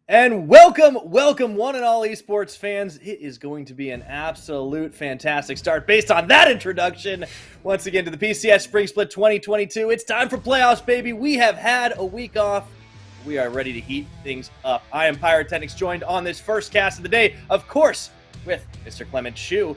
And welcome, one and all esports fans. It is going to be an absolute fantastic start based on that introduction. Once again to the PCS Spring Split 2022. It's time for playoffs, baby. We have had a week off. We are ready to heat things up. I am Pyrotechnics, joined on this first cast of the day, of course, with Mr. Clement Shu.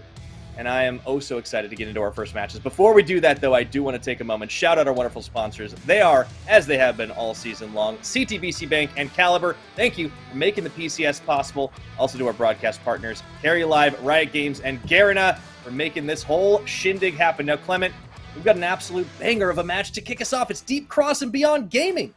And I am oh so excited to get into our first matches. Before we do that, though, I do want to take a moment, shout out our wonderful sponsors. They are, as they have been all season long, CTBC Bank and Caliber. Thank you for making the PCS possible. Also to our broadcast partners, Carry Live, Riot Games, and Garena for making this whole shindig happen. Now, Clement, we've got an absolute banger of a match to kick us off. It's Deep Cross and Beyond Gaming.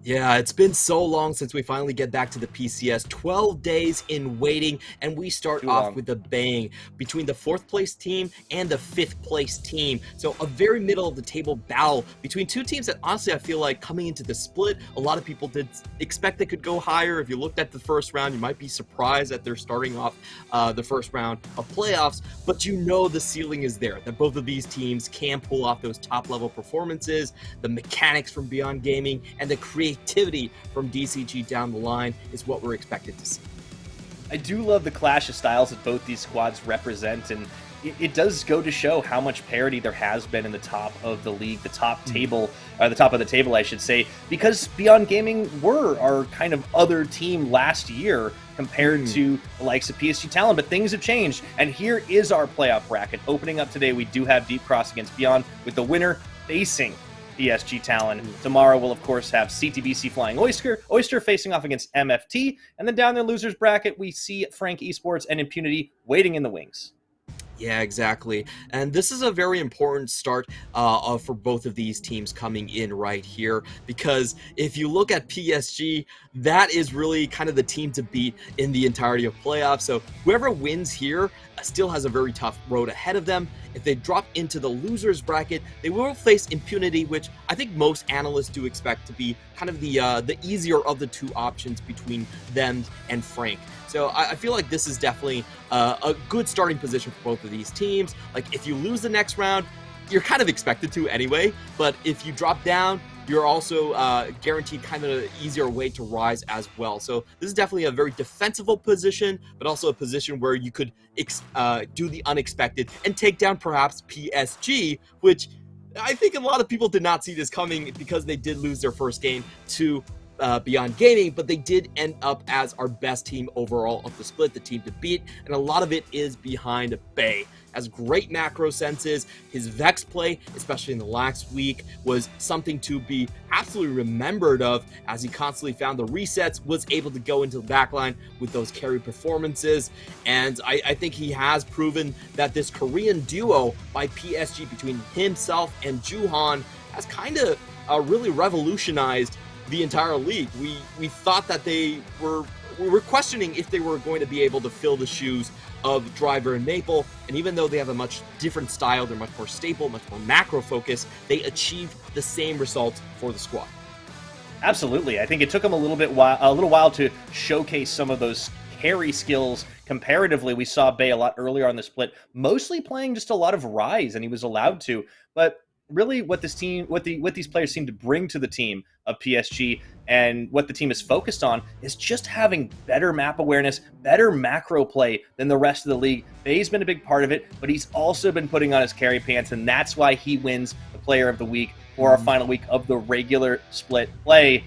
Yeah, it's been so long since we finally get back to the PCS. 12 days in waiting, and we start off with a bang between the 4th place team and the 5th place team. So a very middle of the table battle between two teams that honestly I feel like coming into the split, a lot of people did expect they could go higher. If you looked at the first round, you might be surprised that they're starting off the first round of playoffs, but you know the ceiling is there, that both of these teams can pull off those top level performances. The mechanics from Beyond Gaming and the creativity from DCG down the line is what we're expected to see. I do love the clash of styles that both these squads represent, and it does go to show how much parity there has been in the top of the league, the top table, or the top of the table, I should say, because Beyond Gaming were our kind of other team last year compared to the likes of PSG Talon, but things have changed, and here is our playoff bracket. Opening up today, we do have Deep Cross against Beyond, with the winner facing PSG Talon. Tomorrow we'll of course have CTBC Flying Oyster facing off against MFT, and then down the losers bracket we see Frank Esports and Impunity waiting in the wings. Yeah, exactly. And this is a very important start for both of these teams coming in right here, because if you look at PSG, that is really kind of the team to beat in the entirety of playoffs. So whoever wins here still has a very tough road ahead of them. If they drop into the losers bracket, they will face Impunity, which I think most analysts do expect to be kind of the easier of the two options between them and Frank. So I feel like this is definitely a good starting position for both of these teams. Like, if you lose the next round, you're kind of expected to anyway, but if you drop down, you're also guaranteed kind of an easier way to rise as well. So this is definitely a very defensible position, but also a position where you could do the unexpected and take down perhaps PSG, which I think a lot of people did not see this coming because they did lose their first game to Beyond Gaming, but they did end up as our best team overall of the split, the team to beat, and a lot of it is behind Bay. Has great macro senses. His Vex play, especially in the last week, was something to be absolutely remembered of, as he constantly found the resets, was able to go into the backline with those carry performances, and I think he has proven that this Korean duo by PSG between himself and Juhan has kind of really revolutionized the entire league. We thought that we were questioning if they were going to be able to fill the shoes of Driver and Maple, and even though they have a much different style, they're much more stable, much more macro focused, they achieved the same results for the squad. Absolutely. I think it took him a little while to showcase some of those carry skills. Comparatively, we saw Bay a lot earlier on the split, mostly playing just a lot of Rise, and he was allowed to, but really what this team, what these players seem to bring to the team of PSG and what the team is focused on is just having better map awareness, better macro play than the rest of the league. Bay's been a big part of it, but he's also been putting on his carry pants, and that's why he wins the Player of the Week for our final week of the regular split play.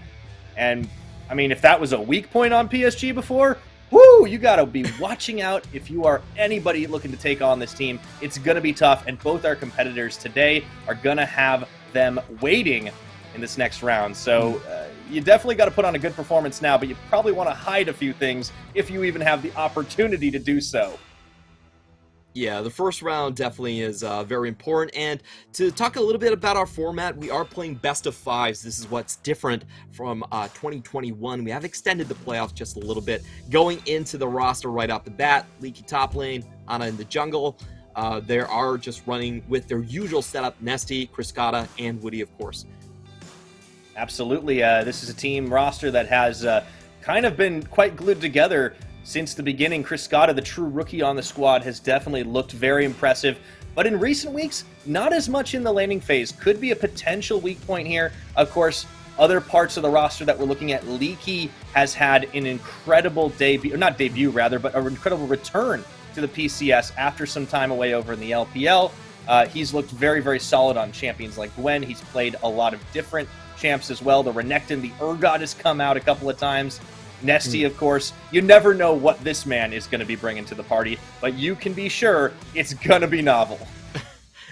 And I mean, if that was a weak point on PSG before, woo, you got to be watching out if you are anybody looking to take on this team. It's going to be tough, and both our competitors today are going to have them waiting in this next round. So you definitely got to put on a good performance now, but you probably want to hide a few things if you even have the opportunity to do so. Yeah, the first round definitely is very important. And to talk a little bit about our format, we are playing best of fives. This is what's different from 2021. We have extended the playoffs just a little bit. Going into the roster right off the bat, Leaky top lane, Ana in the jungle. They are just running with their usual setup, Nesty, Kriskata, and Woody, of course. Absolutely. This is a team roster that has kind of been quite glued together since the beginning. Kriskata, the true rookie on the squad, has definitely looked very impressive. But in recent weeks, not as much in the laning phase. Could be a potential weak point here. Of course, Other parts of the roster that we're looking at, Leaky has had an incredible debut, or not debut rather, but an incredible return to the PCS after some time away over in the LPL. He's looked very, very solid on champions like Gwen. He's played a lot of different champs as well. The Renekton, the Urgot has come out a couple of times. Nesty, of course. You never know what this man is going to be bringing to the party, but you can be sure it's going to be novel.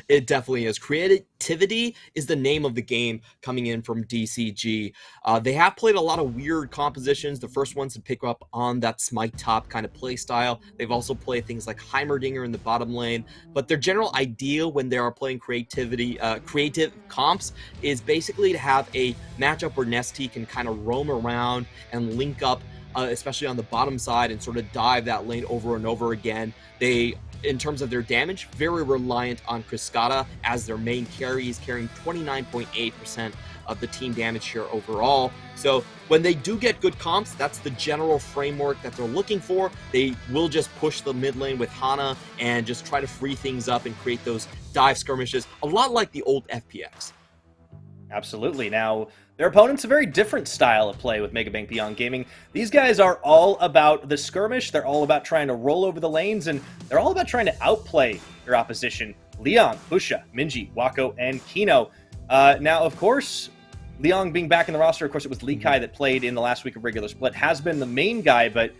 It definitely is. Creativity is the name of the game coming in from DCG. They have played a lot of weird compositions. The first ones to pick up on that smite top kind of play style. They've also played things like Heimerdinger in the bottom lane. But their general idea when they are playing creative comps is basically to have a matchup where Nesty can kind of roam around and link up, especially on the bottom side, and sort of dive that lane over and over again. They, in terms of their damage, very reliant on Kriskata as their main carry. He's carrying 29.8% of the team damage here overall. So when they do get good comps, that's the general framework that they're looking for. They will just push the mid lane with Hana and just try to free things up and create those dive skirmishes, a lot like the old FPX. Absolutely. Now, their opponent's a very different style of play with Megabank Beyond Gaming. These guys are all about the skirmish. They're all about trying to roll over the lanes, and they're all about trying to outplay their opposition. Liang, Husha, Minji, Wako, and Kino. Now, of course, Liang being back in the roster, of course, it was Lee Kai that played in the last week of regular split, has been the main guy, but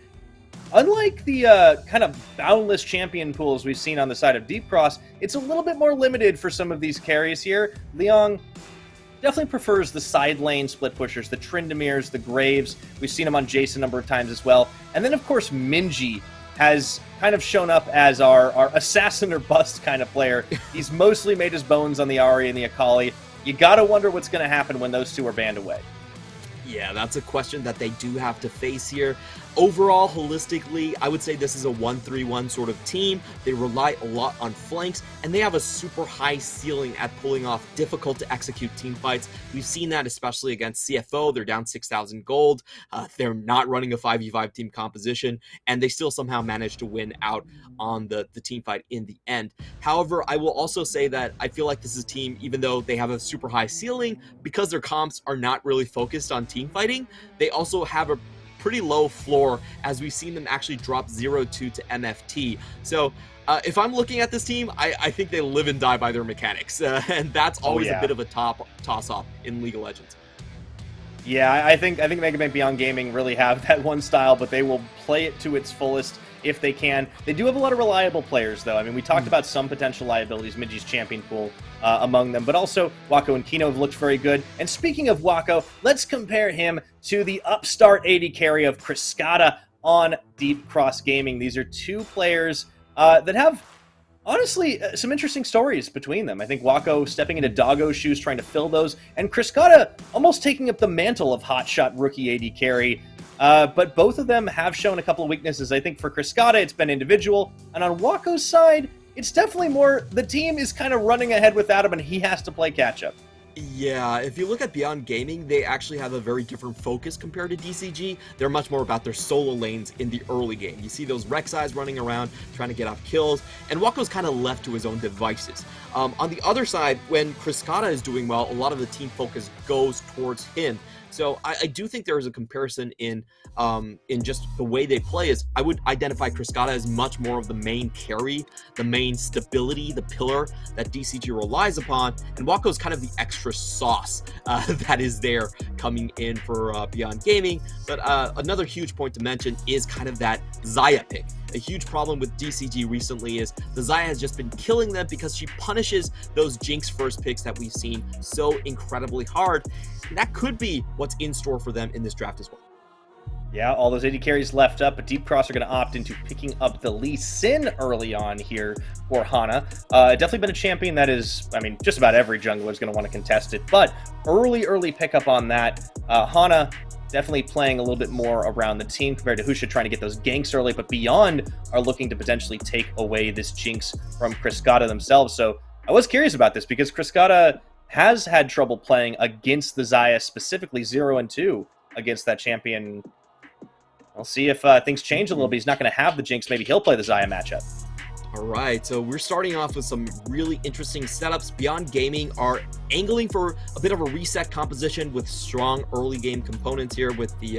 unlike the kind of boundless champion pools we've seen on the side of Deep Cross, it's a little bit more limited for some of these carries here. Liang definitely prefers the side lane split pushers, the Tryndamirs, the Graves. We've seen him on Jace a number of times as well. And then, of course, Minji has kind of shown up as our assassin or bust kind of player. He's mostly made his bones on the Ahri and the Akali. You gotta wonder what's going to happen when those two are banned away. Yeah, that's a question that they do have to face here. Overall, holistically, I would say this is a 1-3-1 sort of team. They rely a lot on flanks, and they have a super high ceiling at pulling off difficult to execute team fights. We've seen that especially against CFO. They're down 6,000 gold. They're not running a 5v5 team composition, and they still somehow managed to win out on the team fight in the end. However, I will also say that I feel like this is a team, even though they have a super high ceiling, because their comps are not really focused on team fighting, they also have a pretty low floor, as we've seen them actually drop 0-2 to MFT. So if I'm looking at this team, I think they live and die by their mechanics, and that's always a bit of a toss-off in League of Legends. Yeah, I think Megabank Beyond Gaming really have that one style, but they will play it to its fullest if they can. They do have a lot of reliable players, though. I mean, we talked about some potential liabilities, Minji's champion pool among them, but also Wako and Kino have looked very good. And speaking of Wako, let's compare him to the upstart AD carry of Kriskata on Deep Cross Gaming. These are two players that have, honestly, some interesting stories between them. I think Wako stepping into Doggo's shoes, trying to fill those, and Kriskata almost taking up the mantle of hotshot rookie AD carry. But both of them have shown a couple of weaknesses. I think for Kriskata, it's been individual, and on Wako's side, it's definitely more the team is kind of running ahead without him, and he has to play catch-up. Yeah, if you look at Beyond Gaming, they actually have a very different focus compared to DCG. They're much more about their solo lanes in the early game. You see those Rek'Sais running around, trying to get off kills, and Wako's kind of left to his own devices. On the other side, when Kriskata is doing well, a lot of the team focus goes towards him. So I do think there is a comparison in just the way they play. Is I would identify Kriskata as much more of the main carry, the main stability, the pillar that DCG relies upon, and Wako's kind of the extra sauce that is there coming in for Beyond Gaming. But another huge point to mention is kind of that Xayah pick. A huge problem with DCG recently is the Xayah has just been killing them because she punishes those Jinx first picks that we've seen so incredibly hard. And that could be what's in store for them in this draft as well. Yeah, all those AD carries left up, but Deep Cross are going to opt into picking up the Lee Sin early on here for Hana. Definitely been a champion that is, I mean, just about every jungler is going to want to contest it, but early pickup on that. Hana definitely playing a little bit more around the team compared to Husha trying to get those ganks early, but Beyond are looking to potentially take away this Jinx from Kriskata themselves. So I was curious about this because Kriskata has had trouble playing against the Xayah, specifically 0-2 against that champion. We'll see if things change a little bit. He's not going to have the Jinx. Maybe he'll play the Xayah matchup. All right, so we're starting off with some really interesting setups. Beyond Gaming are angling for a bit of a reset composition with strong early game components here with the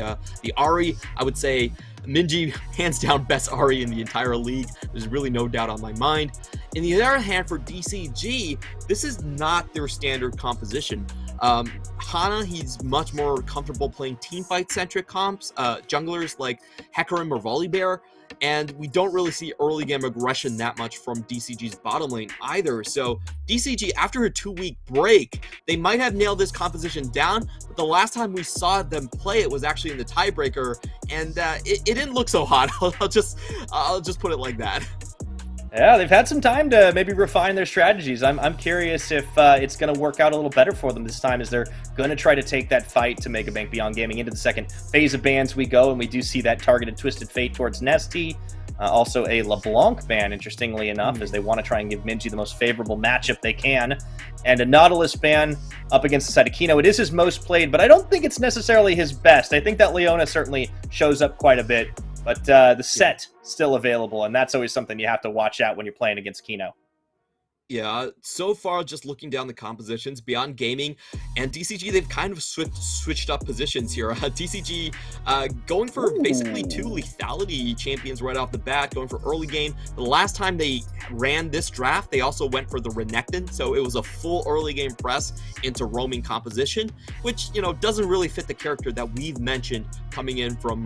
Ahri. I would say Minji, hands down, best Ahri in the entire league. There's really no doubt on my mind. In the other hand, for DCG, this is not their standard composition. Hana, he's much more comfortable playing teamfight-centric comps, junglers like Hecarim or Volibear, and we don't really see early game aggression that much from DCG's bottom lane either. So DCG, after a 2-week break, they might have nailed this composition down, but the last time we saw them play it was actually in the tiebreaker, and it didn't look so hot. I'll just put it like that. Yeah, they've had some time to maybe refine their strategies. I'm curious if it's going to work out a little better for them this time, as they're going to try to take that fight to Mega Bank Beyond Gaming into the second phase of bans we go, and we do see that targeted Twisted Fate towards Nesty. Also a LeBlanc ban, interestingly enough, as they want to try and give Minji the most favorable matchup they can. And a Nautilus ban up against the side of Kino. It is his most played, but I don't think it's necessarily his best. I think that Leona certainly shows up quite a bit. But the set still available, and that's always something you have to watch out when you're playing against Kino. Yeah, so far, just looking down the compositions, Beyond Gaming and DCG, they've kind of switched up positions here. DCG going for basically 2 lethality champions right off the bat, going for early game. The last time they ran this draft, they also went for the Renekton, so it was a full early game press into roaming composition, which, you know, doesn't really fit the character that we've mentioned coming in from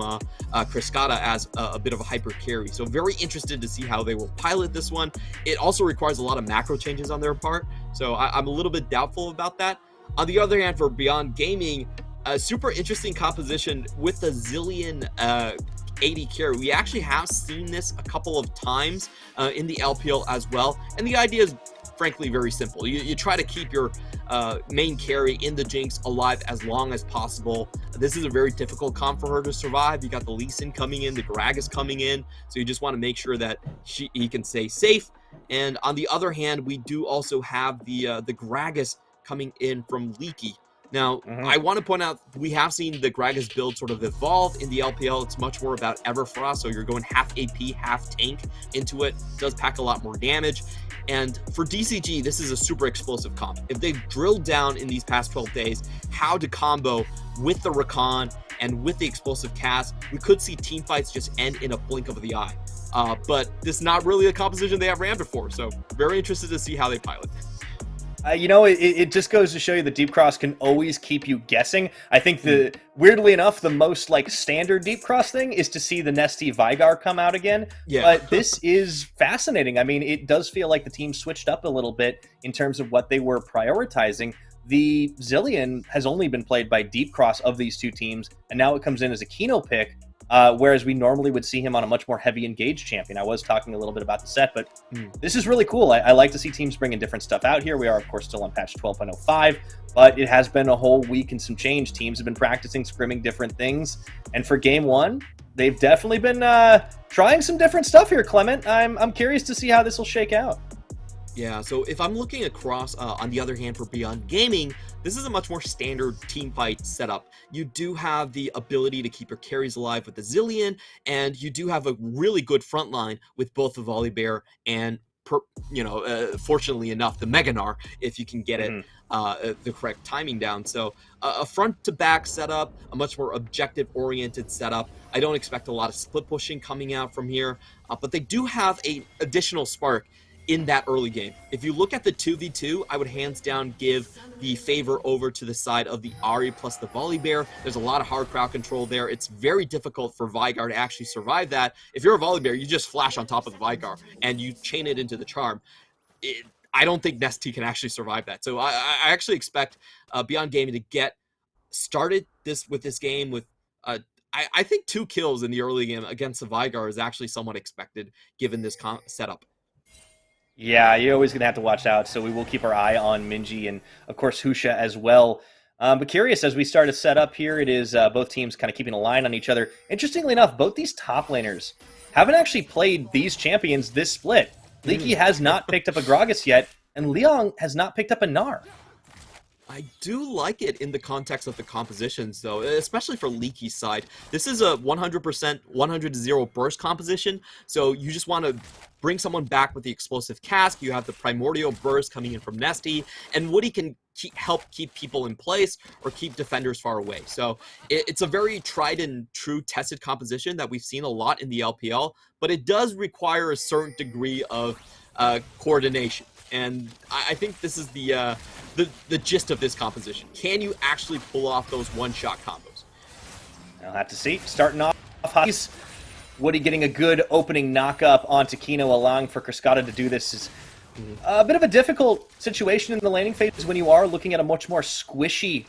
Kriskata as a bit of a hyper carry. So very interested to see how they will pilot this one. It also requires a lot of macro changes on their part, so I'm a little bit doubtful about that. On the other hand, for Beyond Gaming, a super interesting composition with the Zilean AD carry. We actually have seen this a couple of times in the LPL as well, and the idea is frankly very simple. You try to keep your main carry in the Jinx alive as long as possible. This is a very difficult comp for her to survive. You got the Lee Sin coming in, the Gragas coming in, so you just want to make sure that he can stay safe. And on the other hand, we do also have the Gragas coming in from Leaky. Now, I want to point out, we have seen the Gragas build sort of evolve in the LPL. It's much more about Everfrost, so you're going half AP, half tank into it. It does pack a lot more damage. And for DCG, this is a super explosive comp. If they've drilled down in these past 12 days how to combo with the Rakan and with the explosive cast, we could see team fights just end in a blink of the eye. But this is not really a composition they have ran before, so very interested to see how they pilot. You know, it just goes to show you that Deep Cross can always keep you guessing. I think weirdly enough, the most like standard Deep Cross thing is to see the Nesty Vigar come out again. Yeah. But this is fascinating. I mean, it does feel like the team switched up a little bit in terms of what they were prioritizing. The Zilean has only been played by Deep Cross of these two teams, and now it comes in as a Kino pick. Whereas we normally would see him on a much more heavy engaged champion. I was talking a little bit about the set, but this is really cool. I like to see teams bringing different stuff out here. We are, of course, still on patch 12.05, but it has been a whole week and some change. Teams have been practicing scrimming different things. And for game one, they've definitely been trying some different stuff here, Clement. I'm curious to see how this will shake out. Yeah, so if I'm looking across, on the other hand, for Beyond Gaming, this is a much more standard team fight setup. You do have the ability to keep your carries alive with the Zilean, and you do have a really good front line with both the Volibear and, fortunately enough, the Meganar, if you can get it the correct timing down. So a front-to-back setup, a much more objective-oriented setup. I don't expect a lot of split pushing coming out from here, but they do have an additional spark in that early game. If you look at the 2v2, I would hands down give the favor over to the side of the Ahri plus the Volibear. There's a lot of hard crowd control there. It's very difficult for Vigar to actually survive that. If you're a Volibear, you just flash on top of the Vigar and you chain it into the charm. I don't think Nesty can actually survive that. So I actually expect Beyond Gaming to get started with this game with I think 2 kills in the early game against the Vigar is actually somewhat expected given this setup. Yeah, you're always going to have to watch out, so we will keep our eye on Minji and, of course, Husha as well. But curious, as we start to set up here, it is both teams kind of keeping a line on each other. Interestingly enough, both these top laners haven't actually played these champions this split. Leaky has not picked up a Gragas yet, and Leon has not picked up a Gnar. I do like it in the context of the compositions, though, especially for Leaky's side. This is a 100%, 100-0 burst composition, so you just want to bring someone back with the explosive cask. You have the primordial burst coming in from Nesty, and Woody can help keep people in place or keep defenders far away. So it's a very tried and true tested composition that we've seen a lot in the LPL, but it does require a certain degree of coordination. And I think this is the gist of this composition. Can you actually pull off those one-shot combos? I'll have to see. Starting off, Woody getting a good opening knock-up onto Kino, allowing for Cascada to do this is a bit of a difficult situation in the laning phase when you are looking at a much more squishy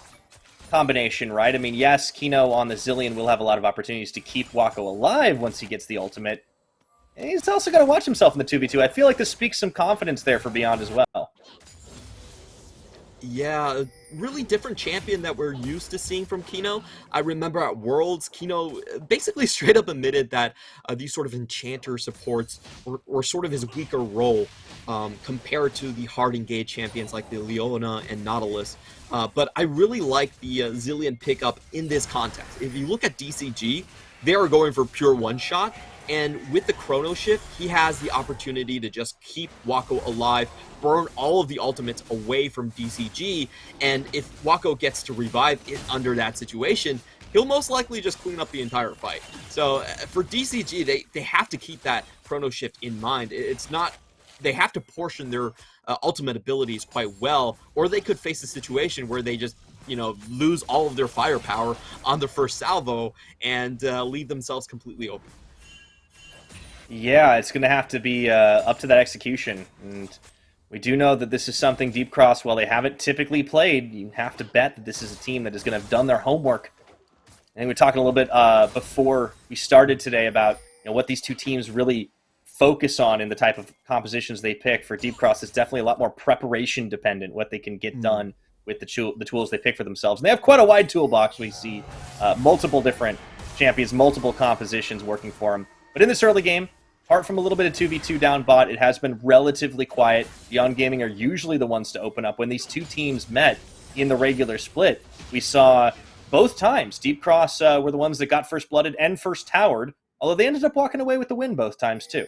combination, right? I mean, yes, Kino on the Zillion will have a lot of opportunities to keep Wako alive once he gets the ultimate. And he's also got to watch himself in the 2v2. I feel like this speaks some confidence there for Beyond as well. Yeah, a really different champion that we're used to seeing from Kino. I remember at Worlds, Kino basically straight up admitted that these sort of enchanter supports were sort of his weaker role compared to the hard engaged champions like the Leona and Nautilus. But I really like the Zillion pickup in this context. If you look at DCG, they are going for pure one-shot. And with the Chrono Shift, he has the opportunity to just keep Wako alive, burn all of the ultimates away from DCG, and if Wako gets to revive it under that situation, he'll most likely just clean up the entire fight. So for DCG, they have to keep that Chrono Shift in mind. It's not... They have to portion their ultimate abilities quite well, or they could face a situation where they just, you know, lose all of their firepower on the first salvo and leave themselves completely open. Yeah, it's going to have to be up to that execution. And we do know that this is something Deep Cross, while they haven't typically played, you have to bet that this is a team that is going to have done their homework. I think we were talking a little bit before we started today about, you know, what these two teams really focus on in the type of compositions they pick. For Deep Cross, it's definitely a lot more preparation dependent, what they can get done with the tools they pick for themselves. And they have quite a wide toolbox. We see multiple different champions, multiple compositions working for them. But in this early game, apart from a little bit of 2v2 down bot, it has been relatively quiet. Beyond Gaming are usually the ones to open up. When these two teams met in the regular split, we saw both times Deep Cross were the ones that got first blooded and first towered, although they ended up walking away with the win both times too.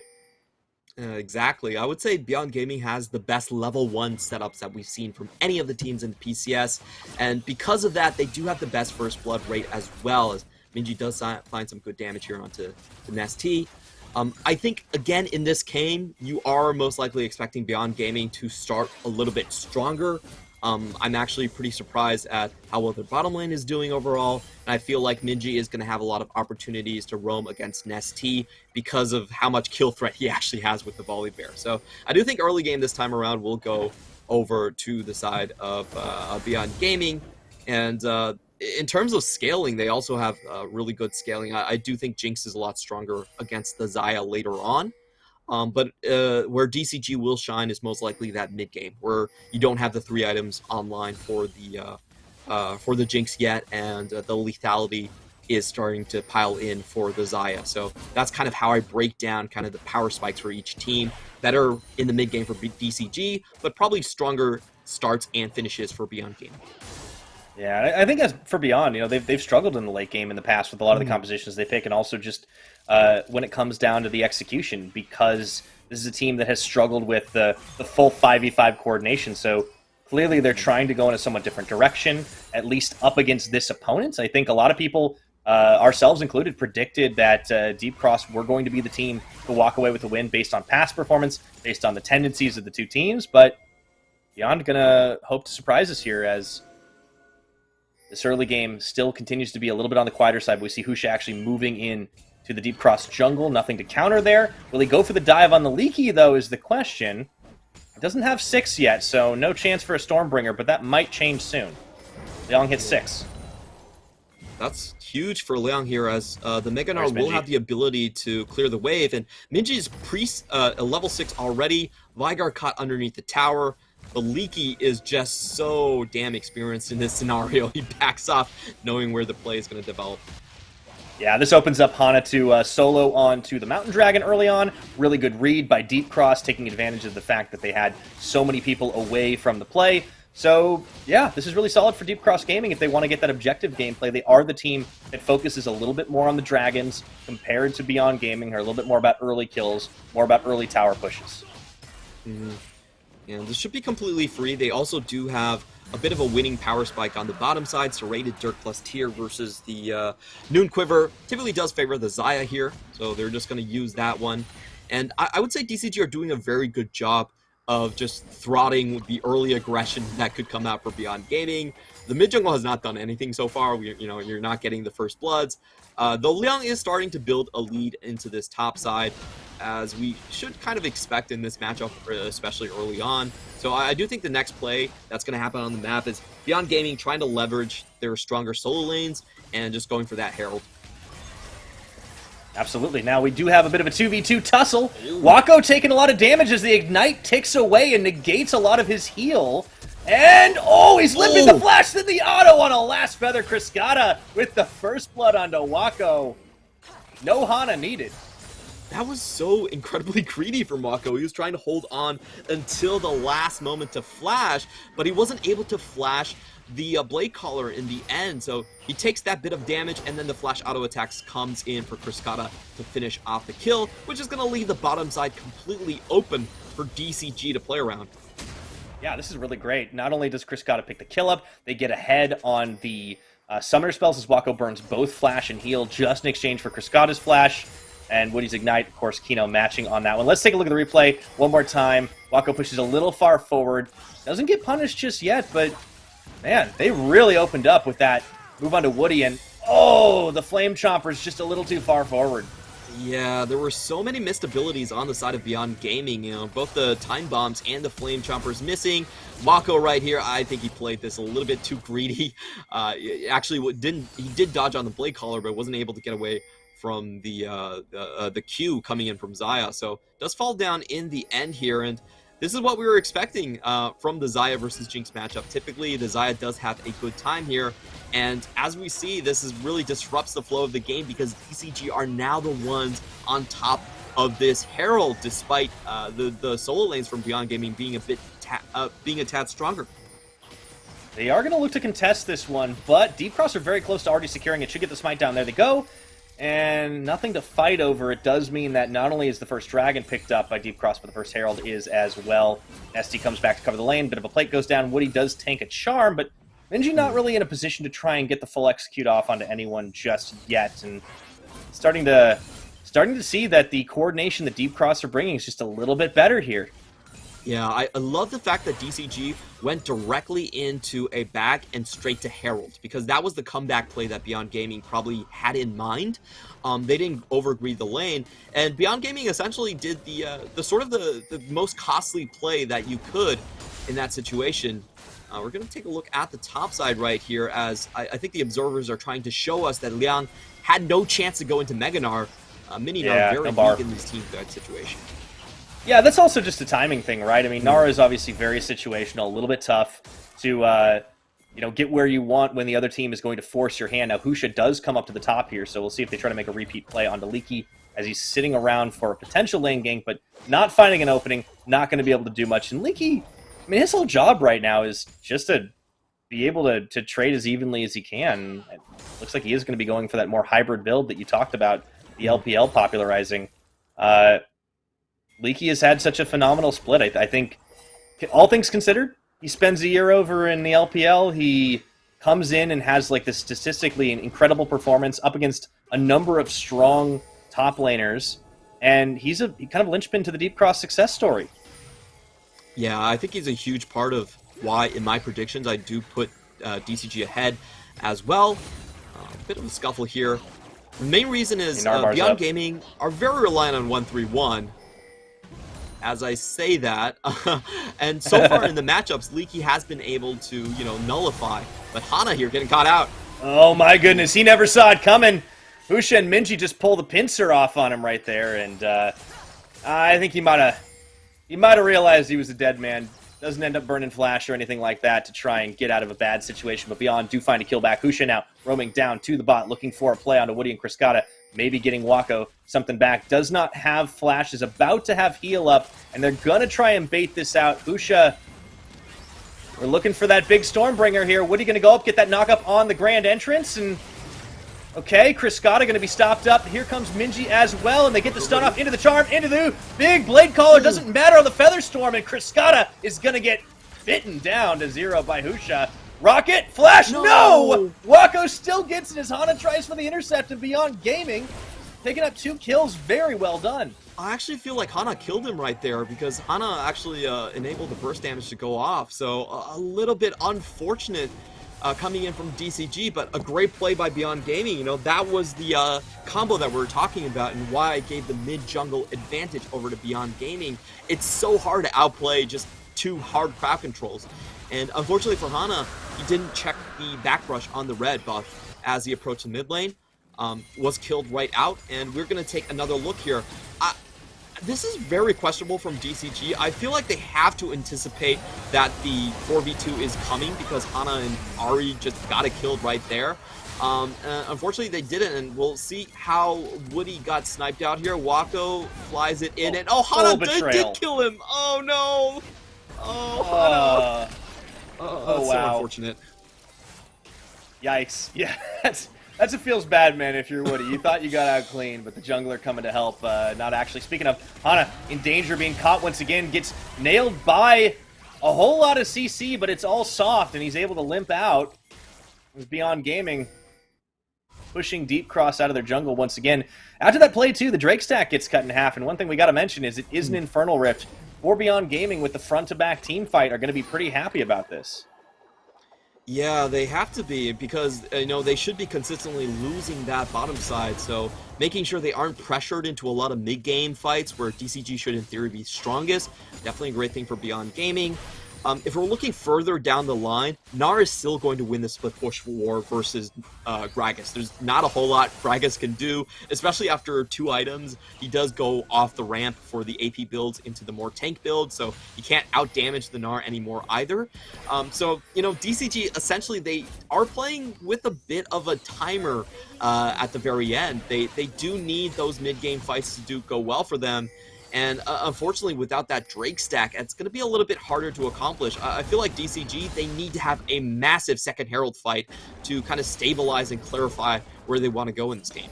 Exactly. I would say Beyond Gaming has the best level 1 setups that we've seen from any of the teams in the PCS, and because of that, they do have the best first blood rate as well, as Minji does find some good damage here onto Nesty. I think, again, in this game, you are most likely expecting Beyond Gaming to start a little bit stronger. I'm actually pretty surprised at how well their bottom lane is doing overall, and I feel like Minji is going to have a lot of opportunities to roam against Nesty because of how much kill threat he actually has with the Volley Bear. So I do think early game this time around will go over to the side of Beyond Gaming, and in terms of scaling, they also have really good scaling. I do think Jinx is a lot stronger against the Xayah later on. But where DCG will shine is most likely that mid game, where you don't have the 3 items online for the Jinx yet, and the lethality is starting to pile in for the Xayah. So that's kind of how I break down kind of the power spikes for each team. Better in the mid game for DCG, but probably stronger starts and finishes for Beyond Gaming. Yeah, I think as for Beyond, you know, they've struggled in the late game in the past with a lot of the compositions they pick, and also just when it comes down to the execution, because this is a team that has struggled with the full 5v5 coordination. So clearly they're trying to go in a somewhat different direction, at least up against this opponent. I think a lot of people, ourselves included, predicted that Deep Cross were going to be the team to walk away with the win based on past performance, based on the tendencies of the two teams. But Beyond going to hope to surprise us here, as this early game still continues to be a little bit on the quieter side. We see Husha actually moving in to the Deep Cross jungle. Nothing to counter there. Will he go for the dive on the Leaky, though, is the question. He doesn't have 6 yet, so no chance for a Stormbringer, but that might change soon. Leong hits 6. That's huge for Leong here, as the Mega Gnar will have the ability to clear the wave, and Minji's a level 6 already. Vigar caught underneath the tower. The Leaky is just so damn experienced in this scenario. He backs off knowing where the play is going to develop. Yeah, this opens up Hana to solo onto the Mountain Dragon early on. Really good read by Deep Cross, taking advantage of the fact that they had so many people away from the play. So, yeah, this is really solid for Deep Cross Gaming if they want to get that objective gameplay. They are the team that focuses a little bit more on the dragons compared to Beyond Gaming, or a little bit more about early kills, more about early tower pushes. Mm-hmm. Yeah, this should be completely free. They also do have a bit of a winning power spike on the bottom side. Serrated Dirk plus Tier versus the Noon Quiver typically does favor the Xayah here, so they're just going to use that one. And I would say DCG are doing a very good job of just throttling the early aggression that could come out for Beyond Gaming. The mid jungle has not done anything so far. You're not getting the first bloods. Though Liang is starting to build a lead into this top side, as we should kind of expect in this matchup, especially early on. So I do think the next play that's going to happen on the map is Beyond Gaming trying to leverage their stronger solo lanes and just going for that Herald. Absolutely. Now we do have a bit of a 2v2 tussle. Wako taking a lot of damage as the Ignite ticks away and negates a lot of his heal. And, oh, he's limping the flash, then the auto on a last feather. Kriskata with the first blood onto Wako. No Hana needed. That was so incredibly greedy from Wako. He was trying to hold on until the last moment to flash, but he wasn't able to flash the Blade Caller in the end, so he takes that bit of damage, and then the flash auto attacks comes in for Kriskata to finish off the kill, which is going to leave the bottom side completely open for DCG to play around. Yeah, this is really great. Not only does Kriskata pick the kill up, they get ahead on the summoner spells as Wako burns both flash and heal just in exchange for Kriskata's flash. And Woody's Ignite, of course, Kino matching on that one. Let's take a look at the replay one more time. Wako pushes a little far forward. Doesn't get punished just yet, but, man, they really opened up with that move onto Woody. And, oh, the Flame Chomper's just a little too far forward. Yeah, there were so many missed abilities on the side of Beyond Gaming. Both the Time Bombs and the Flame Chompers missing. Wako right here, I think he played this a little bit too greedy. Actually, he did dodge on the Blade Caller, but wasn't able to get away from the Q coming in from Xayah. So does fall down in the end here, and this is what we were expecting from the Xayah versus Jinx matchup. Typically, the Xayah does have a good time here, and as we see, this is really disrupts the flow of the game because DCG are now the ones on top of this Herald, despite the solo lanes from Beyond Gaming being a tad stronger. They are going to look to contest this one, but Deep Cross are very close to already securing it. Should get the smite down. There they go. And nothing to fight over. It does mean that not only is the first dragon picked up by Deep Cross, but the first Herald is as well. ST comes back to cover the lane. Bit of a plate goes down. Woody does tank a charm, but Minji not really in a position to try and get the full execute off onto anyone just yet. And starting to see that the coordination that Deep Cross are bringing is just a little bit better here. Yeah, I love the fact that DCG went directly into a back and straight to Herald, because that was the comeback play that Beyond Gaming probably had in mind. They didn't overgreed the lane, and Beyond Gaming essentially did the sort of the most costly play that you could in that situation. We're going to take a look at the top side right here, as I think the observers are trying to show us that Liang had no chance to go into Meganar. Mini-Nar very weak in this team fight situation. Yeah, that's also just a timing thing, right? I mean, Nara is obviously very situational, a little bit tough to, get where you want when the other team is going to force your hand. Now, Husha does come up to the top here, so we'll see if they try to make a repeat play onto Leaky as he's sitting around for a potential lane gank, but not finding an opening, not going to be able to do much. And Leaky, I mean, his whole job right now is just to be able to trade as evenly as he can. It looks like he is going to be going for that more hybrid build that you talked about, the LPL popularizing. Leaky has had such a phenomenal split. I think, all things considered, he spends a year over in the LPL. He comes in and has like this statistically incredible performance up against a number of strong top laners, and he's a kind of linchpin to the Deep Cross success story. Yeah, I think he's a huge part of why, in my predictions, I do put DCG ahead as well. A bit of a scuffle here. The main reason is Beyond Gaming are very reliant on 1-3-1. As I say that, and so far in the matchups, Leaky has been able to, nullify. But Hana here getting caught out. Oh my goodness, he never saw it coming. Husha and Minji just pull the pincer off on him right there, and I think he might have realized he was a dead man. Doesn't end up burning flash or anything like that to try and get out of a bad situation, but Beyond do find a kill back. Husha now roaming down to the bot, looking for a play onto Woody and Kriskata. Maybe getting Wako something back. Does not have flash, is about to have heal up, and they're going to try and bait this out. Husha We're looking for that big Stormbringer here. Woody going to go up, get that knock-up on the grand entrance, and... Okay, Chriscata going to be stopped up. Here comes Minji as well, and they get the stun off into the charm, into the big Blade Caller. Doesn't matter on the Featherstorm, and Chriscata is going to get bitten down to 0 by Husha. Rocket, Flash, no! Wako still gets it as Hana tries for the intercept, and Beyond Gaming picking up 2 kills. Very well done. I actually feel like Hana killed him right there because Hana actually enabled the burst damage to go off. So a little bit unfortunate coming in from DCG, but a great play by Beyond Gaming. You know, that was the combo that we were talking about and why I gave the mid-jungle advantage over to Beyond Gaming. It's so hard to outplay just 2 hard crowd controls. And unfortunately for Hana, he didn't check the back rush on the red buff as he approached the mid lane. Was killed right out, and we're going to take another look here. This is very questionable from DCG. I feel like they have to anticipate that the 4v2 is coming because Hana and Ari just got it killed right there. Unfortunately, they didn't, and we'll see how Woody got sniped out here. Wako flies it in, and Hana did kill him. Oh no! Hana. That's so unfortunate. Yikes! Yeah, that's it feels bad, man, if you're Woody. You thought you got out clean, but the jungler coming to help, not actually. Speaking of, Hana in danger of being caught once again, gets nailed by a whole lot of CC, but it's all soft, and he's able to limp out. It was Beyond Gaming pushing Deep Cross out of their jungle once again. After that play, too, the Drake stack gets cut in half, and one thing we got to mention is it is an Infernal Rift. For Beyond Gaming, with the front-to-back team fight, are going to be pretty happy about this. Yeah, they have to be because, you know, they should be consistently losing that bottom side. So making sure they aren't pressured into a lot of mid-game fights where DCG should, in theory, be strongest. Definitely a great thing for Beyond Gaming. If we're looking further down the line, Gnar is still going to win the split push war versus Gragas. There's not a whole lot Gragas can do, especially after 2 items. He does go off the ramp for the AP builds into the more tank build, so he can't out-damage the Gnar anymore either. So, you know, DCG, essentially, they are playing with a bit of a timer at the very end. They do need those mid-game fights to go well for them. And unfortunately, without that Drake stack, it's going to be a little bit harder to accomplish. I feel like DCG, they need to have a massive second Herald fight to kind of stabilize and clarify where they want to go in this game.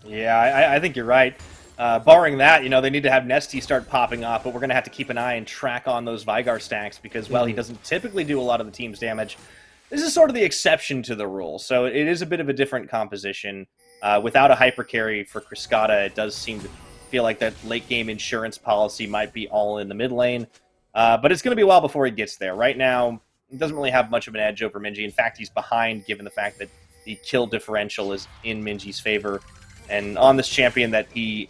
Yeah, I think you're right. Barring that, you know, they need to have Nesty start popping off, but we're going to have to keep an eye and track on those Vigar stacks because, well, he doesn't typically do a lot of the team's damage. This is sort of the exception to the rule, so it is a bit of a different composition. Without a hyper carry for Chriscata, it does seem to feel like that late game insurance policy might be all in the mid lane, but it's going to be a while before he gets there. Right now, he doesn't really have much of an edge over Minji. In fact, he's behind given the fact that the kill differential is in Minji's favor. And on this champion that he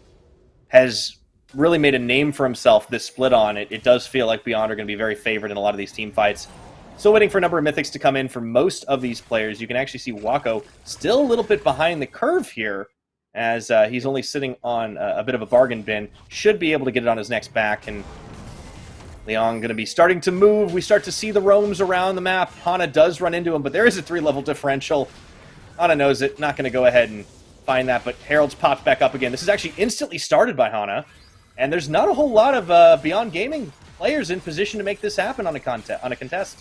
has really made a name for himself this split on, it does feel like Beyond are going to be very favored in a lot of these team fights. Still waiting for a number of mythics to come in for most of these players. You can actually see Wako still a little bit behind the curve here, as he's only sitting on a bit of a bargain bin. Should be able to get it on his next back, and Leon going to be starting to move. We start to see the roams around the map. Hana does run into him, but there is a 3-level differential. Hana knows it, not going to go ahead and find that, but Herald's popped back up again. This is actually instantly started by Hana, and there's not a whole lot of Beyond Gaming players in position to make this happen on a contest.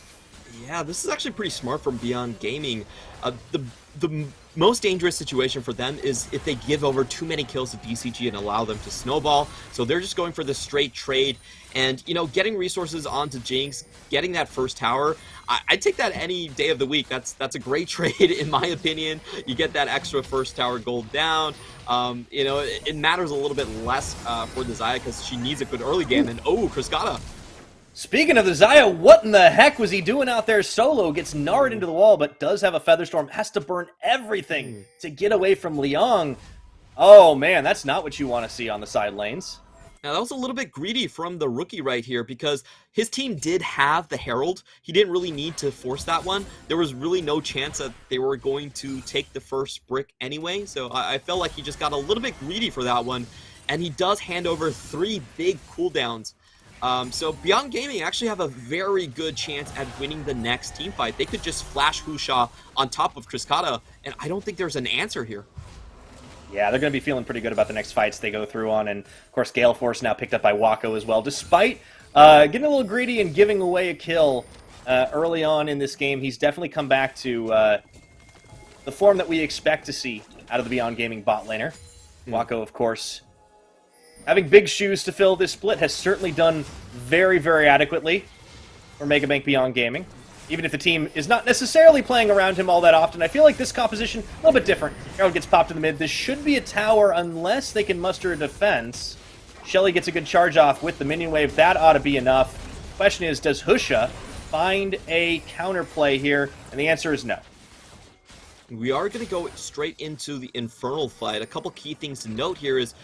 Yeah, this is actually pretty smart from Beyond Gaming. The most dangerous situation for them is if they give over too many kills to DCG and allow them to snowball. So they're just going for the straight trade. And, you know, getting resources onto Jinx, getting that first tower, I'd take that any day of the week. That's a great trade, in my opinion. You get that extra first tower gold down. You know, it matters a little bit less for the Xayah because she needs a good early game. And, oh, Chriscata. Speaking of the Xayah, what in the heck was he doing out there solo? Gets gnarred into the wall, but does have a Featherstorm. Has to burn everything to get away from Liang. Oh, man, that's not what you want to see on the side lanes. Now, that was a little bit greedy from the rookie right here because his team did have the Herald. He didn't really need to force that one. There was really no chance that they were going to take the first brick anyway, so I felt like he just got a little bit greedy for that one, and he does hand over 3 big cooldowns. So Beyond Gaming actually have a very good chance at winning the next team fight. They could just flash Husha on top of Chriscata, and I don't think there's an answer here. Yeah, they're going to be feeling pretty good about the next fights they go through on, and of course Gale Force now picked up by Wako as well. Despite getting a little greedy and giving away a kill, early on in this game. He's definitely come back to the form that we expect to see out of the Beyond Gaming bot laner. Wako, of course, having big shoes to fill this split, has certainly done very, very adequately for Megabank Beyond Gaming. Even if the team is not necessarily playing around him all that often, I feel like this composition, a little bit different. Herald gets popped in the mid. This should be a tower unless they can muster a defense. Shelly gets a good charge off with the minion wave. That ought to be enough. Question is, does Husha find a counterplay here? And the answer is no. We are going to go straight into the Infernal fight. A couple key things to note here is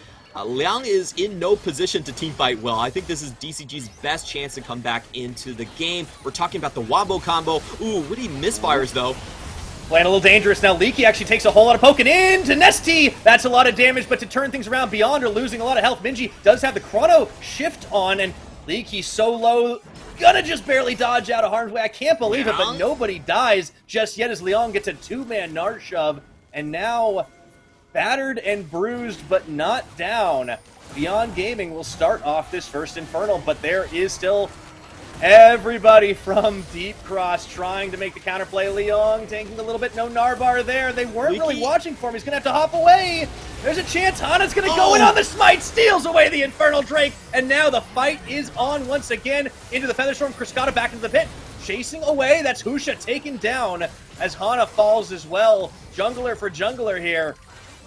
Liang is in no position to teamfight well. I think this is DCG's best chance to come back into the game. We're talking about the Wombo combo. Ooh, witty misfires though. Playing a little dangerous now. Leaky actually takes a whole lot of poking into Nesty. That's a lot of damage, but to turn things around, Beyond are losing a lot of health. Minji does have the chrono shift on, and Leaky so low, gonna just barely dodge out of harm's way. I can't believe it, but nobody dies just yet as Leon gets a two-man Nart shove, and now battered and bruised, but not down. Beyond Gaming will start off this first Infernal, but there is still everybody from Deep Cross trying to make the counterplay. Leon tanking a little bit. No Narbar there. They weren't really watching for him. He's going to have to hop away. There's a chance. Hana's going to go in on the smite. Steals away the Infernal Drake. And now the fight is on once again into the Featherstorm. Kriskata back into the pit. Chasing away. That's Husha taken down as Hana falls as well. Jungler for jungler here.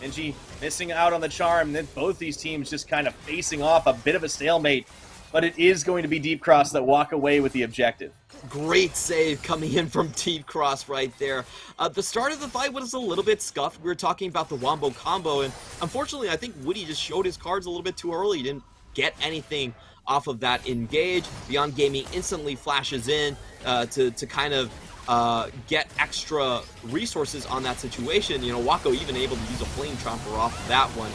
Minji missing out on the charm. Then both these teams just kind of facing off, a bit of a stalemate. But it is going to be Deep Cross that walk away with the objective. Great save coming in from Deep Cross right there. The start of the fight was a little bit scuffed. We were talking about the Wombo combo, and unfortunately, I think Woody just showed his cards a little bit too early. He didn't get anything off of that engage. Beyond Gaming instantly flashes in to kind of get extra resources on that situation. You know, Wako even able to use a Flame Tromper off of that one.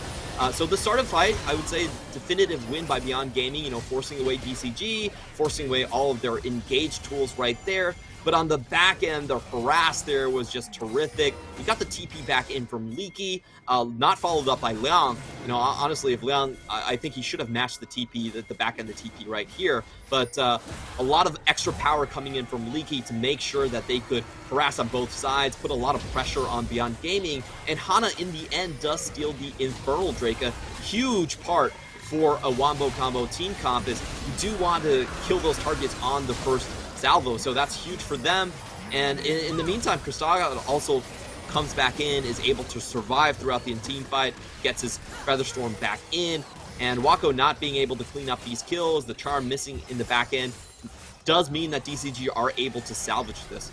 So the start of fight, I would say definitive win by Beyond Gaming, you know, forcing away DCG, forcing away all of their engage tools right there. But on the back end, the harass there was just terrific. We got the TP back in from Leaky, not followed up by Liang. You know, honestly, if Liang, I think he should have matched the TP, the back end, the TP right here. But a lot of extra power coming in from Leaky to make sure that they could harass on both sides, put a lot of pressure on Beyond Gaming. And Hana, in the end, does steal the Infernal Drake. A huge part for a Wombo combo team comp is you do want to kill those targets on the first salvo, so that's huge for them. And in the meantime, Kristaga also comes back in, is able to survive throughout the team fight, gets his Featherstorm back in, and Wako not being able to clean up these kills, the charm missing in the back end, does mean that DCG are able to salvage this.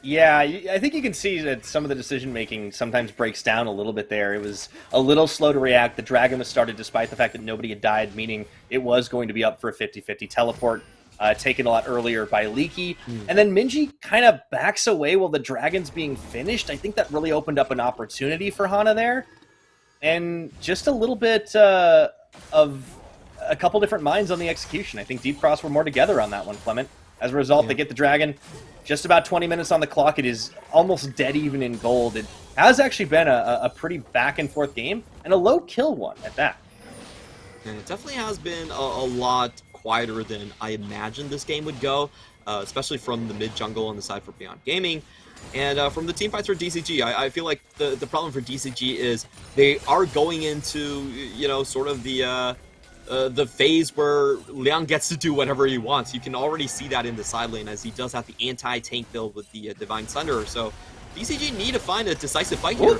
Yeah, I think you can see that some of the decision-making sometimes breaks down a little bit there. It was a little slow to react. The Dragon was started despite the fact that nobody had died, meaning it was going to be up for a 50-50 teleport. Taken a lot earlier by Leaky. And then Minji kind of backs away while the Dragon's being finished. I think that really opened up an opportunity for Hana there. And just a little bit of a couple different minds on the execution. I think Deep Cross were more together on that one, Clement. As a result, they get the Dragon. Just about 20 minutes on the clock. It is almost dead even in gold. It has actually been a pretty back-and-forth game, and a low kill one at that. And it definitely has been a lot quieter than I imagined this game would go, especially from the mid-jungle on the side for Beyond Gaming. And from the team fights for DCG, I feel like the problem for DCG is they are going into, you know, sort of the phase where Liang gets to do whatever he wants. You can already see that in the side lane as he does have the anti-tank build with the Divine Sunderer. So DCG need to find a decisive fight here.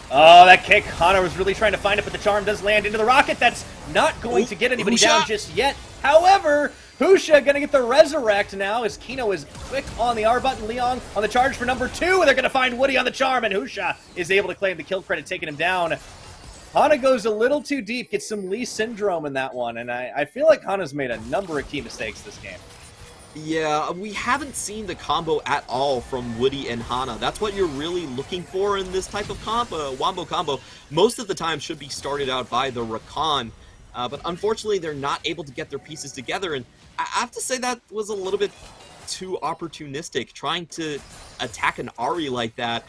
Oh, that kick. Hana was really trying to find it, but the charm does land into the rocket. That's not going to get anybody down just yet. However, Husha going to get the resurrect now as Kino is quick on the R button. Leon on the charge for number 2. They're going to find Woody on the charm, and Husha is able to claim the kill credit, taking him down. Hana goes a little too deep, gets some Lee syndrome in that one, and I feel like Hana's made a number of key mistakes this game. Yeah, we haven't seen the combo at all from Woody and Hana. That's what you're really looking for in this type of combo. Wombo combo most of the time should be started out by the Rakan, but unfortunately they're not able to get their pieces together, and I have to say that was a little bit too opportunistic. Trying to attack an Ahri like that,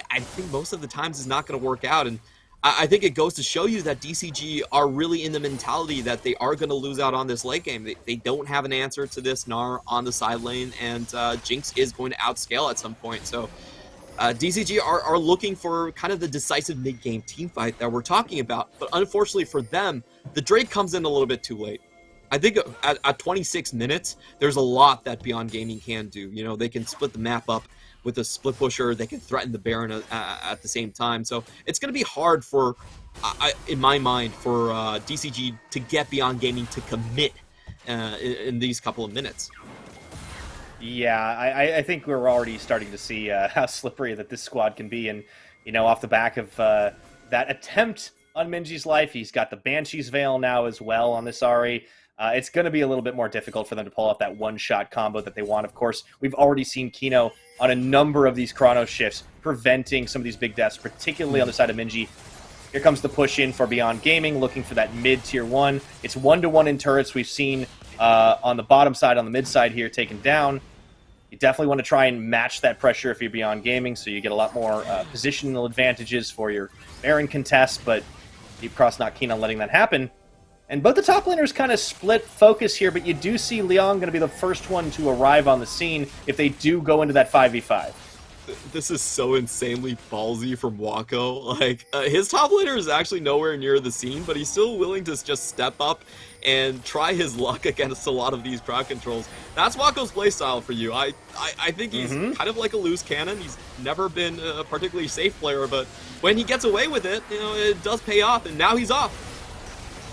I think most of the times is not going to work out, and I think it goes to show you that DCG are really in the mentality that they are going to lose out on this late game. They don't have an answer to this Gnar on the side lane, and Jinx is going to outscale at some point. So DCG are looking for kind of the decisive mid-game team fight that we're talking about. But unfortunately for them, the Drake comes in a little bit too late. I think at 26 minutes, there's a lot that Beyond Gaming can do. You know, they can split the map up with a split pusher. They can threaten the Baron at the same time. So it's going to be hard for, in my mind, for DCG to get Beyond Gaming to commit in these couple of minutes. Yeah, I think we're already starting to see how slippery that this squad can be. And, you know, off the back of that attempt on Minji's life, he's got the Banshee's Veil now as well on this Ahri. It's going to be a little bit more difficult for them to pull off that one-shot combo that they want. Of course, we've already seen Kino on a number of these Chrono shifts, preventing some of these big deaths, particularly on the side of Minji. Here comes the push in for Beyond Gaming, looking for that mid-tier 1. It's 1-to-1 in turrets. We've seen on the bottom side, on the mid side here, taken down. You definitely want to try and match that pressure if you're Beyond Gaming, so you get a lot more positional advantages for your Baron contest, but Deep Cross not keen on letting that happen. And both the top laners kind of split focus here, but you do see Leon going to be the first one to arrive on the scene if they do go into that 5v5. This is so insanely ballsy from Wako. Like, his top laner is actually nowhere near the scene, but he's still willing to just step up and try his luck against a lot of these crowd controls. That's Wako's playstyle for you. I think he's kind of like a loose cannon. He's never been a particularly safe player, but when he gets away with it, you know, it does pay off, and now he's off.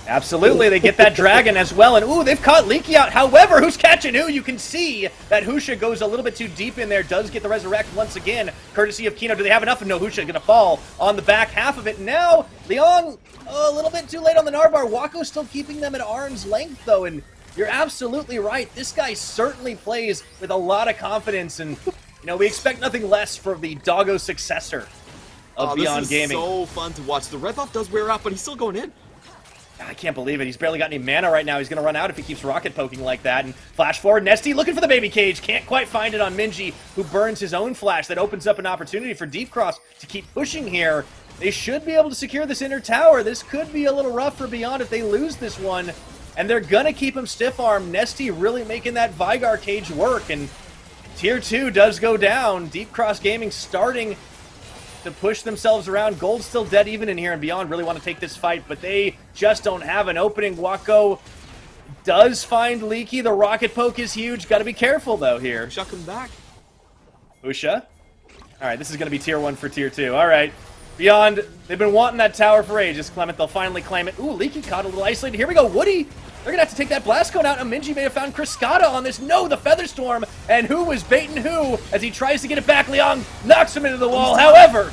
Absolutely, they get that dragon as well, and ooh, they've caught Leaky out. However, who's catching who? You can see that Husha goes a little bit too deep in there, does get the resurrect once again, courtesy of Kino. Do they have enough? No, Husha going to fall on the back half of it. Now, Leon, a little bit too late on the Narbar. Wako still keeping them at arm's length, though, and you're absolutely right. This guy certainly plays with a lot of confidence, and you know, we expect nothing less from the Doggo successor of Beyond Gaming. This is so fun to watch. The red buff does wear out, but he's still going in. I can't believe it. He's barely got any mana right now. He's going to run out if he keeps rocket poking like that. And flash forward, Nesty looking for the baby cage. Can't quite find it on Minji, who burns his own flash. That opens up an opportunity for Deep Cross to keep pushing here. They should be able to secure this inner tower. This could be a little rough for Beyond if they lose this one. And they're going to keep him stiff-armed. Nesty really making that Vigar cage work. And Tier 2 does go down. Deep Cross Gaming starting to push themselves around. Gold's still dead even in here, and Beyond really want to take this fight, but they just don't have an opening. Wako does find Leaky. The rocket poke is huge. Got to be careful, though, here. Usha, come back. Usha? All right, this is going to be Tier 1 for Tier 2. All right. Beyond, they've been wanting that tower for ages, Clement. They'll finally claim it. Ooh, Leaky caught a little isolated. Here we go. Woody. They're going to have to take that blast cone out, and Minji may have found Kriskata on this. No, the Featherstorm, and who was baiting who as he tries to get it back. Leon knocks him into the wall. However,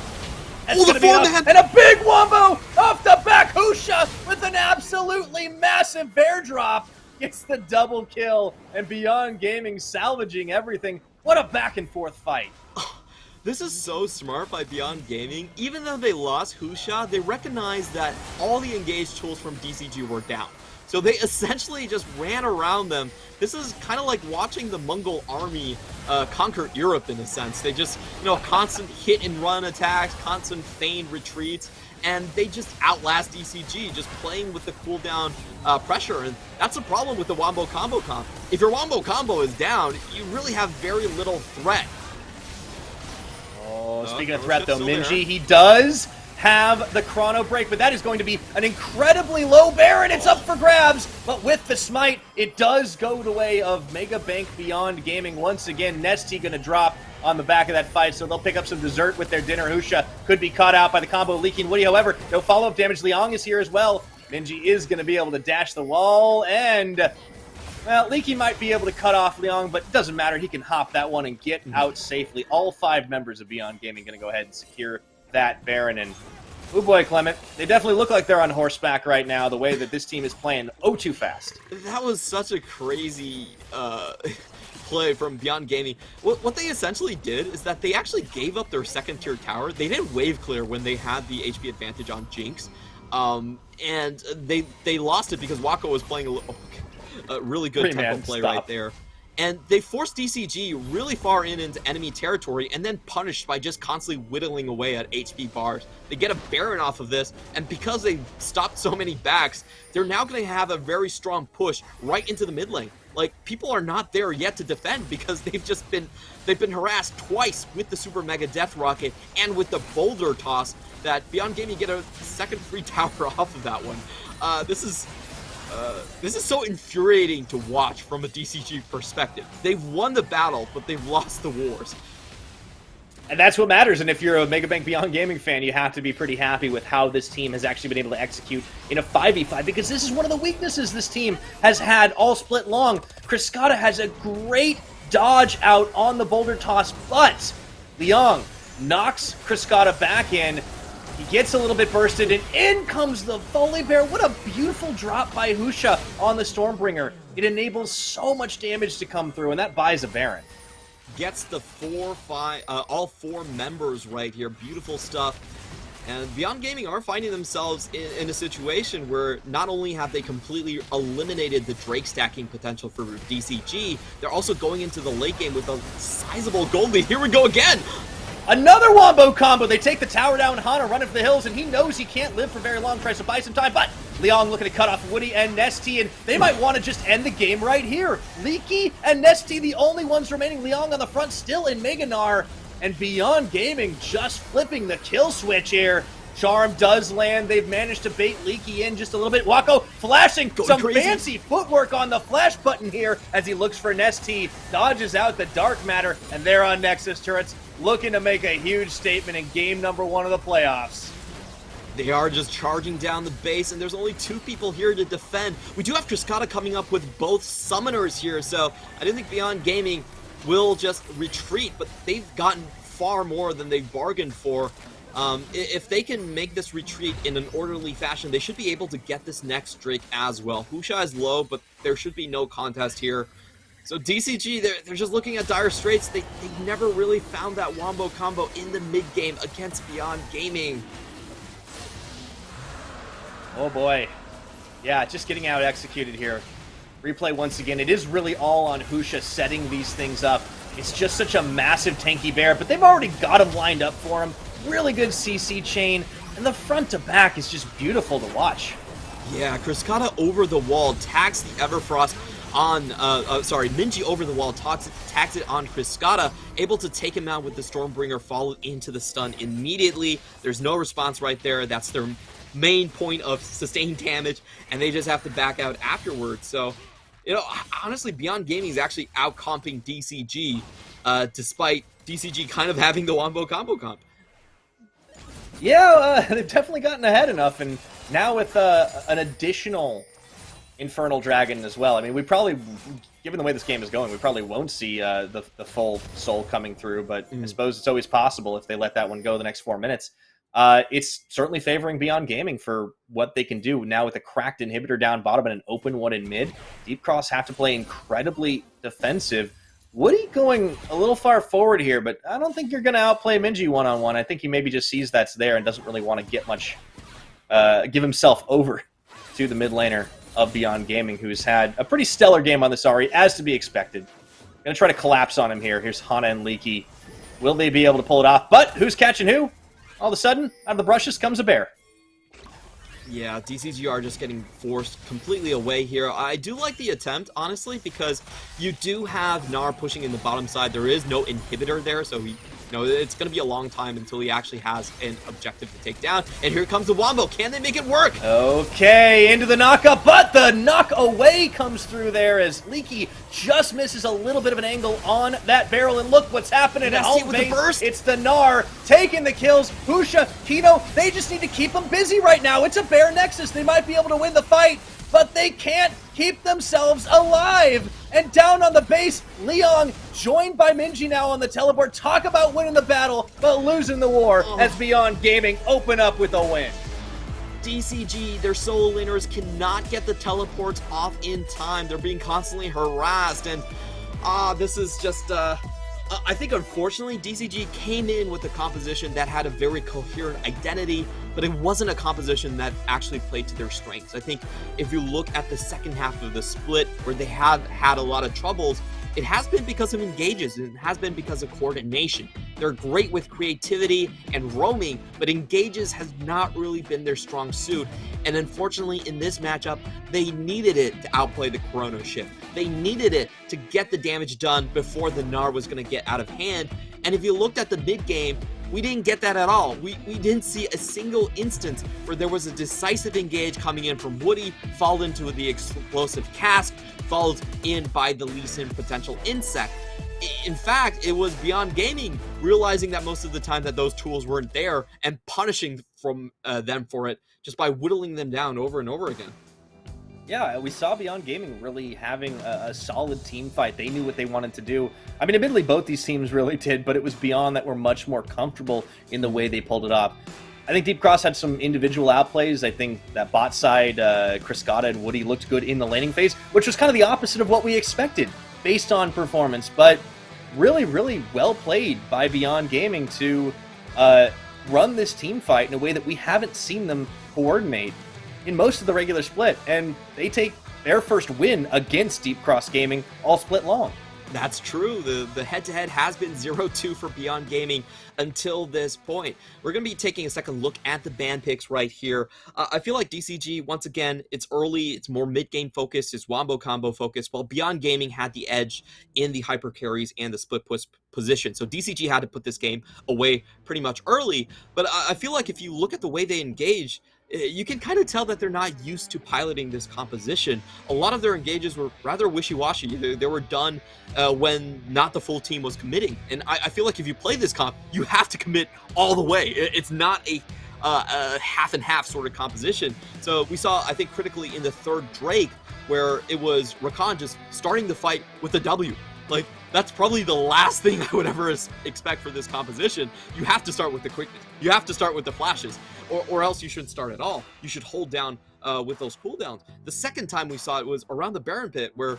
that's going to be enough. And a big wombo off the back. Husha with an absolutely massive bear drop gets the double kill, and Beyond Gaming salvaging everything. What a back and forth fight. This is so smart by Beyond Gaming. Even though they lost Husha, they recognized that all the engaged tools from DCG were down. So they essentially just ran around them. This is kind of like watching the Mongol army conquer Europe in a sense. They just, you know, constant hit and run attacks, constant feigned retreats, and they just outlast DCG, just playing with the cooldown pressure. And that's a problem with the Wombo Combo comp. If your Wombo Combo is down, you really have very little threat. Oh, speaking of threat though, Minji, he does have the chrono break, but that is going to be an incredibly low Baron. It's up for grabs, but with the smite, it does go the way of Mega Bank Beyond Gaming. Once again, Nesty going to drop on the back of that fight, so they'll pick up some dessert with their dinner. Husha could be caught out by the combo Leaking Woody. However, no follow-up damage. Liang is here as well. Minji is going to be able to dash the wall, and well, Leaky might be able to cut off Liang, but it doesn't matter. He can hop that one and get out safely. All 5 members of Beyond Gaming going to go ahead and secure that Baron. And oh boy, Clement, they definitely look like they're on horseback right now, the way that this team is playing too fast. That was such a crazy play from Beyond Gaming. What they essentially did is that they actually gave up their second tier tower. They didn't wave clear when they had the HP advantage on Jinx. And they lost it because Wako was playing a really good tempo play right there. And they forced DCG really far into enemy territory and then punished by just constantly whittling away at HP bars. They get a Baron off of this, and because they stopped so many backs, they're now going to have a very strong push right into the mid lane. Like, people are not there yet to defend because they've been harassed twice with the Super Mega Death Rocket and with the Boulder Toss that Beyond Gaming get a second free tower off of that one. This is so infuriating to watch from a DCG perspective. They've won the battle, but they've lost the wars. And that's what matters, and if you're a Megabank Beyond Gaming fan, you have to be pretty happy with how this team has actually been able to execute in a 5v5, because this is one of the weaknesses this team has had all split long. Kriskata has a great dodge out on the Boulder Toss, but Liang knocks Kriskata back in. He gets a little bit bursted, and in comes the Volley Bear. What a beautiful drop by Husha on the Stormbringer. It enables so much damage to come through, and that buys a Baron. Gets the all four members right here. Beautiful stuff. And Beyond Gaming are finding themselves in a situation where not only have they completely eliminated the Drake stacking potential for DCG, they're also going into the late game with a sizable gold lead. Here we go again! Another wombo combo. They take the tower down, Hana running for the hills, and he knows he can't live for very long, tries to buy some time, but Liang looking to cut off Woody and Nesty, and they might want to just end the game right here. Leaky and Nesty, the only ones remaining. Liang on the front, still in Meganar, and Beyond Gaming just flipping the kill switch here. Charm does land. They've managed to bait Leaky in just a little bit. Wako flashing some crazy fancy footwork on the flash button here as he looks for Nesty, dodges out the Dark Matter, and they're on Nexus turrets, looking to make a huge statement in game number 1 of the playoffs. They are just charging down the base, and there's only 2 people here to defend. We do have Kriskata coming up with both summoners here, so I didn't think Beyond Gaming will just retreat, but they've gotten far more than they bargained for. If they can make this retreat in an orderly fashion, they should be able to get this next Drake as well. Husha is low, but there should be no contest here. So DCG, they're just looking at dire straits. They never really found that wombo combo in the mid game against Beyond Gaming. Oh boy. Yeah, just getting out executed here. Replay once again. It is really all on Husha setting these things up. It's just such a massive tanky bear, but they've already got him lined up for him. Really good CC chain, and the front to back is just beautiful to watch. Yeah, Kriskata over the wall tags the Everfrost on, Minji over the wall tags it on Kriskata, able to take him out with the Stormbringer, followed into the stun immediately. There's no response right there. That's their main point of sustained damage, and they just have to back out afterwards. So, you know, honestly, Beyond Gaming is actually out-comping DCG, despite DCG kind of having the wombo combo comp. Yeah, they've definitely gotten ahead enough, and now with an additional Infernal Dragon as well. I mean, we probably, given the way this game is going, we probably won't see the full soul coming through, but I suppose it's always possible if they let that one go the next 4 minutes. It's certainly favoring Beyond Gaming for what they can do now with a cracked inhibitor down bottom and an open one in mid. Deep Cross have to play incredibly defensive. Woody going a little far forward here, but I don't think you're going to outplay Minji one-on-one. I think he maybe just sees that's there and doesn't really want to get much, give himself over to the mid laner of Beyond Gaming, who's had a pretty stellar game on this Ahri, as to be expected. Going to try to collapse on him here. Here's Hana and Leaky. Will they be able to pull it off? But who's catching who? All of a sudden, out of the brushes comes a bear. Yeah, DCG are just getting forced completely away here. I do like the attempt, honestly, because you do have Gnar pushing in the bottom side. There is no inhibitor there, so it's going to be a long time until he actually has an objective to take down. And here comes the wombo. Can they make it work? Okay, into the knockup, but the knock away comes through there as Leaky just misses a little bit of an angle on that barrel. And look what's happening at home base. Burst. It's the Gnar taking the kills. Husha, Kino, they just need to keep them busy right now. It's a bear nexus. They might be able to win the fight, but they can't keep themselves alive. And down on the base, Liang, joined by Minji now on the teleport. Talk about winning the battle, but losing the war as Beyond Gaming open up with a win. DCG, their solo laners cannot get the teleports off in time. They're being constantly harassed, and this is just I think unfortunately DCG came in with a composition that had a very coherent identity, but it wasn't a composition that actually played to their strengths. I think if you look at the second half of the split, where they have had a lot of troubles, it has been because of engages, and it has been because of coordination. They're great with creativity and roaming, but engages has not really been their strong suit. And unfortunately, in this matchup, they needed it to outplay the Chrono Shift. They needed it to get the damage done before the Gnar was going to get out of hand. And if you looked at the mid game, we didn't get that at all. We didn't see a single instance where there was a decisive engage coming in from Woody, followed into the explosive cask, followed in by the Lee Sin potential insect. In fact, it was Beyond Gaming realizing that most of the time that those tools weren't there and punishing them for it just by whittling them down over and over again. Yeah, we saw Beyond Gaming really having a solid team fight. They knew what they wanted to do. I mean, admittedly, both these teams really did, but it was Beyond that were much more comfortable in the way they pulled it off. I think Deep Cross had some individual outplays. I think that bot side, Kriskata and Woody looked good in the laning phase, which was kind of the opposite of what we expected based on performance, but really, really well played by Beyond Gaming to run this team fight in a way that we haven't seen them coordinate in most of the regular split, and they take their first win against Deep Cross Gaming all split long. That's true. The head-to-head has been 0-2 for Beyond Gaming until this point. We're going to be taking a second look at the ban picks right here. I feel like DCG, once again, it's early, it's more mid-game focused, it's wombo combo focused, while Beyond Gaming had the edge in the hyper carries and the split push position. So DCG had to put this game away pretty much early, but I feel like if you look at the way they engage, you can kind of tell that they're not used to piloting this composition. A lot of their engages were rather wishy-washy. They were done when not the full team was committing. And I feel like if you play this comp, you have to commit all the way. It's not a half and half sort of composition. So we saw, I think, critically in the third Drake, where it was Rakan just starting the fight with a W. Like, that's probably the last thing I would ever expect for this composition. You have to start with the quickness. You have to start with the flashes, or else you shouldn't start at all. You should hold down with those cooldowns. The second time we saw it was around the Baron pit, where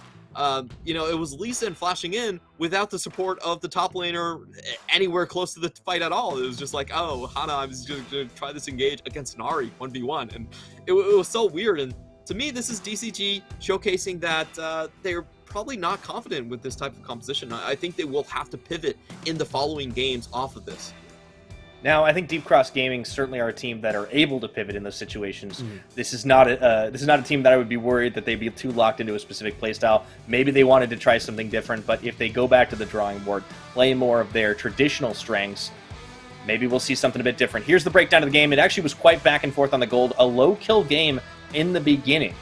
it was Lee Sin flashing in without the support of the top laner anywhere close to the fight at all. It was just like, oh, Hana, I'm just going to try this engage against Nari 1v1. And it was so weird. And to me, this is DCG showcasing that they're probably not confident with this type of composition. I think they will have to pivot in the following games off of this. Now, I think Deep Cross Gaming certainly are a team that are able to pivot in those situations. This is not a team that I would be worried that they'd be too locked into a specific playstyle. Maybe they wanted to try something different, but if they go back to the drawing board, play more of their traditional strengths, maybe we'll see something a bit different. Here's the breakdown of the game. It actually was quite back and forth on the gold. A low kill game in the beginning,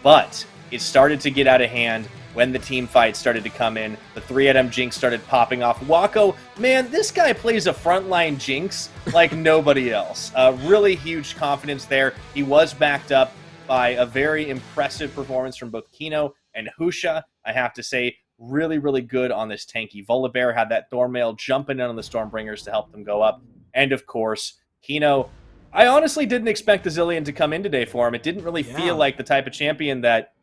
but it started to get out of hand when the team fight started to come in. The 3-ATM Jinx started popping off. Wako, man, this guy plays a frontline Jinx like nobody else. Really huge confidence there. He was backed up by a very impressive performance from both Kino and Husha. I have to say, really, really good on this tanky. Volibear had that Thornmail jumping in on the Stormbringers to help them go up. And of course, Kino, I honestly didn't expect the Zillion to come in today for him. It didn't really feel like the type of champion that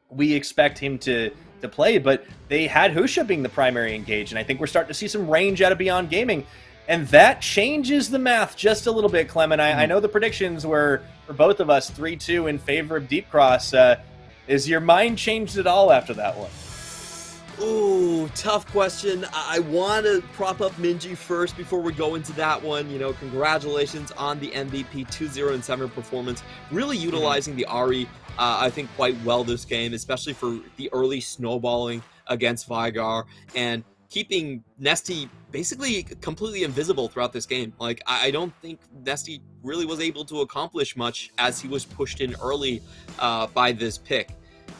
we expect him to play, but they had Husha being the primary engage, and I think we're starting to see some range out of Beyond Gaming, and that changes the math just a little bit, Clement. I know the predictions were, for both of us, 3-2 in favor of Deep Cross. Is your mind changed at all after that one? Ooh, tough question. I want to prop up Minji first before we go into that one. Congratulations on the MVP 2-0-7 performance. Really utilizing the Ahri, I think, quite well this game, especially for the early snowballing against Veigar and keeping Nesty basically completely invisible throughout this game. Like, I don't think Nesty really was able to accomplish much as he was pushed in early by this pick.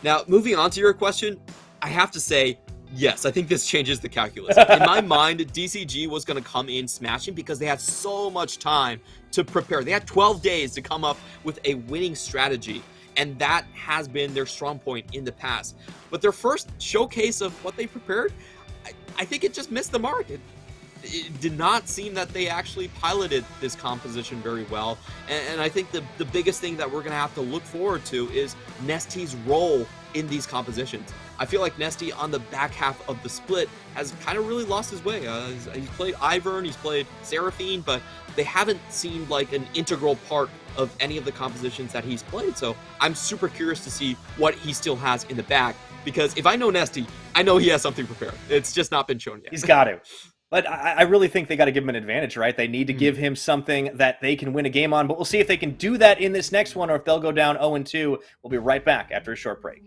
Now, moving on to your question, I have to say, yes, I think this changes the calculus. In my mind, DCG was going to come in smashing because they had so much time to prepare. They had 12 days to come up with a winning strategy, and that has been their strong point in the past. But their first showcase of what they prepared, I think it just missed the mark. it did not seem that they actually piloted this composition very well. And I think the biggest thing that we're going to have to look forward to is Nesty's role in these compositions. I feel like Nesty on the back half of the split has kind of really lost his way. He's played Ivern, he's played Seraphine, but they haven't seemed like an integral part of any of the compositions that he's played. So I'm super curious to see what he still has in the bag, because if I know Nesty, I know he has something prepared. It's just not been shown yet. He's got to. But I really think they got to give him an advantage, right? They need to give him something that they can win a game on. But we'll see if they can do that in this next one, or if they'll go down 0-2. We'll be right back after a short break.